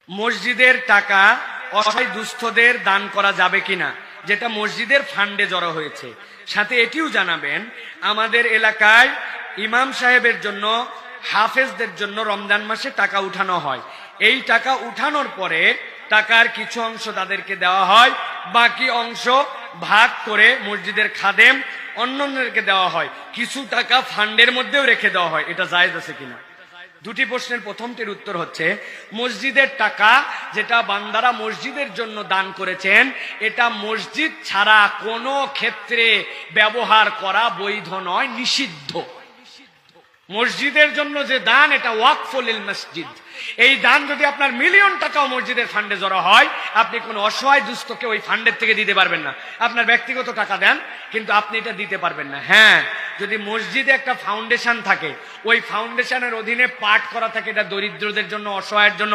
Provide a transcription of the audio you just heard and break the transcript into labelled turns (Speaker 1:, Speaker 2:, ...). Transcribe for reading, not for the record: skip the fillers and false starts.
Speaker 1: মসজিদের টাকা অসহায় দুস্থদের দান করা যাবে কিনা, যেটা মসজিদের ফান্ডে জড়ো হয়েছে। সাথে এটিও জানাবেন, আমাদের এলাকায় ইমাম সাহেবের জন্য, হাফেজদের জন্য রমজান মাসে টাকা উঠানো হয়। এই টাকা উঠানোর পরে টাকার কিছু অংশ তাদেরকে দেওয়া হয়, বাকি অংশ ভাগ করে মসজিদের খাদেম অন্যদেরকে দেওয়া হয়, কিছু টাকা ফান্ডের মধ্যেও রেখে দেওয়া হয়। এটা জায়েজ আছে কিনা? দুটি প্রশ্নের প্রথমটির উত্তর হচ্ছে, মসজিদের টাকা যেটা বান্দারা মসজিদের জন্য দান করেছেন, এটা মসজিদ ছাড়া কোনো ক্ষেত্রে ব্যবহার করা বৈধ নয়, নিষিদ্ধ। মসজিদের জন্য যে দান, এটা ওয়াকফ লিল মসজিদ। এই দান যদি আপনার মিলিয়ন টাকাও মসজিদের ফান্ডে জড়ো হয়, আপনি কোনো অসহায় দুস্থকে ওই ফান্ডের থেকে দিতে পারবেন না। আপনার ব্যক্তিগত টাকা দেন, কিন্তু আপনি এটা দিতে পারবেন না। হ্যাঁ, যদি মসজিদে একটা ফাউন্ডেশন থাকে, ওই ফাউন্ডেশনের অধীনে পাঠ করা থাকে, এটা দরিদ্রদের জন্য, অসহায়ের জন্য,